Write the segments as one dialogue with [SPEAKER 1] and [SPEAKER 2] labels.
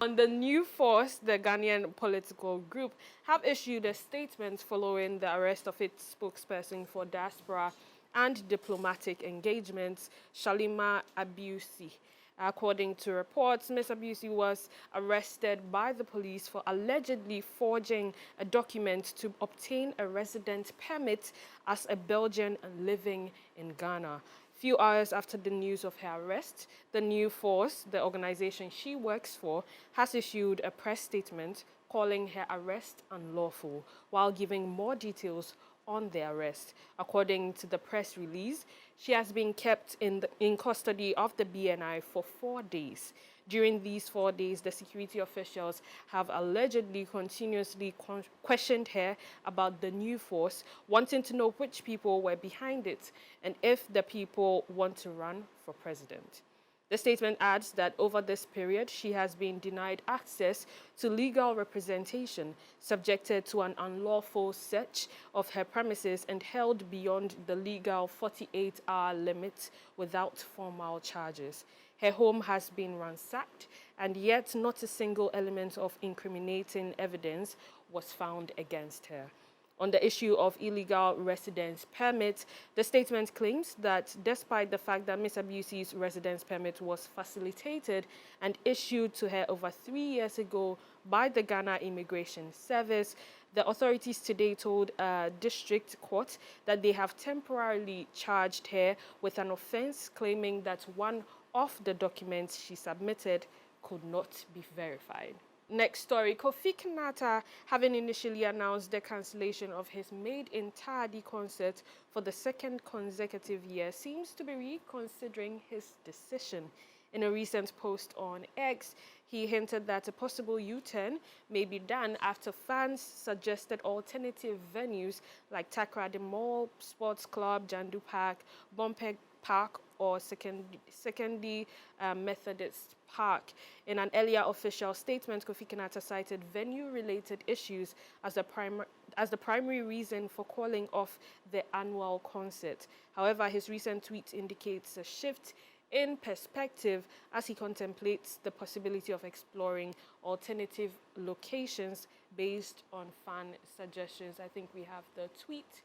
[SPEAKER 1] On the New Force, the Ghanaian political group have issued a statement following the arrest of its spokesperson for diaspora and diplomatic engagements, Shalima Abusi. According to reports, Ms. Abusi was arrested by the police for allegedly forging a document to obtain a resident permit as a Belgian living in Ghana. Few hours after the news of her arrest, the New Force, the organization she works for, has issued a press statement calling her arrest unlawful, while giving more details on the arrest. According to the press release, she has been kept in custody of the BNI for 4 days. During these 4 days, the security officials have allegedly continuously questioned her about the New Force, wanting to know which people were behind it and if the people want to run for president. The statement adds that over this period, she has been denied access to legal representation, subjected to an unlawful search of her premises, and held beyond the legal 48-hour limit without formal charges. Her home has been ransacked, and yet not a single element of incriminating evidence was found against her. On the issue of illegal residence permit, the statement claims that despite the fact that Ms. Abusi's residence permit was facilitated and issued to her over 3 years ago by the Ghana Immigration Service, the authorities today told a district court that they have temporarily charged her with an offense, claiming that one of the documents she submitted could not be verified. Next story, Kofi Kinata, having initially announced the cancellation of his Made in Tardy concert for the second consecutive year, seems to be reconsidering his decision. In a recent post on X, he hinted that a possible U-turn may be done after fans suggested alternative venues like Takrady Mall, Sports Club, Jandu Park, Bompeg Park, or Secondary Methodist Park. In an earlier official statement, Kofi Kinata cited venue-related issues as the primary reason for calling off the annual concert. However, his recent tweet indicates a shift in perspective as he contemplates the possibility of exploring alternative locations based on fan suggestions. I think we have the tweet.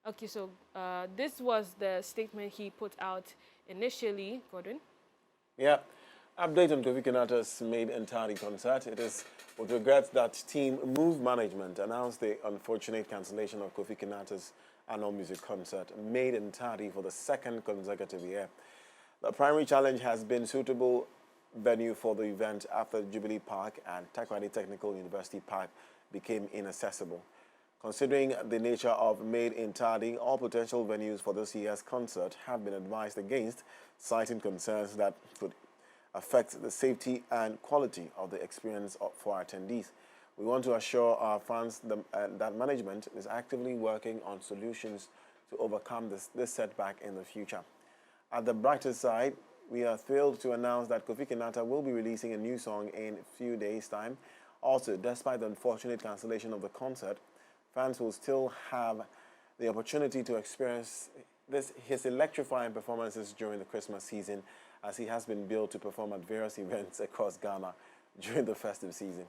[SPEAKER 1] Okay, so this was the statement he put out initially. Gordon?
[SPEAKER 2] Yeah. Update on Kofi Kinata's Made in Tardy concert. It is with regrets that Team Move Management announced the unfortunate cancellation of Kofi Kinata's annual music concert, Made in Tardy, for the second consecutive year. The primary challenge has been suitable venue for the event after Jubilee Park and Takrady Technical University Park became inaccessible. Considering the nature of Made in Tardy, all potential venues for this year's concert have been advised against, citing concerns that could affect the safety and quality of the experience for attendees. We want to assure our fans that management is actively working on solutions to overcome this setback in the future. At the brighter side, we are thrilled to announce that Kofi Kinata will be releasing a new song in a few days' time. Also, despite the unfortunate cancellation of the concert, fans will still have the opportunity to experience his electrifying performances during the Christmas season, as he has been billed to perform at various events across Ghana during the festive season,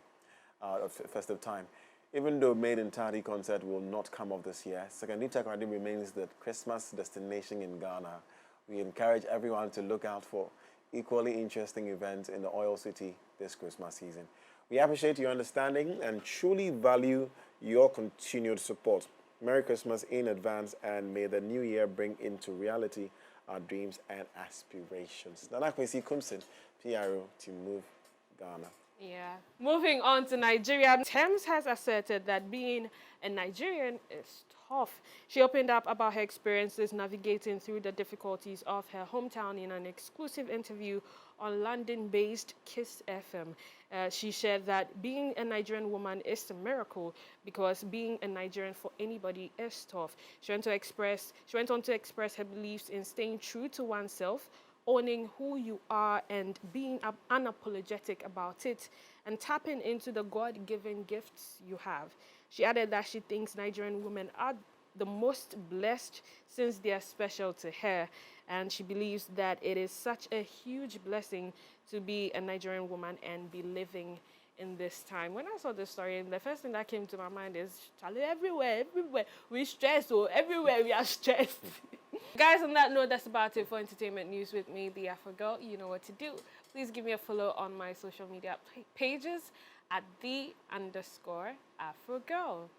[SPEAKER 2] festive time. Even though Made in Tardy concert will not come off this year, Secondary Takrady remains the Christmas destination in Ghana. We encourage everyone to look out for equally interesting events in the Oil City this Christmas season. We appreciate your understanding and truly value your continued support. Merry Christmas in advance, and may the new year bring into reality our dreams and aspirations. Nana Kwesi Kumsin, PRO to Move Ghana.
[SPEAKER 1] Yeah. Moving on to Nigeria, Thames has asserted that being a Nigerian is tough. She opened up about her experiences navigating through the difficulties of her hometown in an exclusive interview on London-based Kiss FM. She shared that being a Nigerian woman is a miracle because being a Nigerian for anybody is tough. She went on to express her beliefs in staying true to oneself, owning who you are and being unapologetic about it, and tapping into the God-given gifts you have. She added that she thinks Nigerian women are the most blessed since they are special to her. And she believes that it is such a huge blessing to be a Nigerian woman and be living in this time. When I saw this story, and the first thing that came to my mind is, Charlie, everywhere we stress, so everywhere we are stressed. Guys, on that note, that's about it for entertainment news with me, the Afro Girl. You know what to do. Please give me a follow on my social media pages at @the_AfroGirl.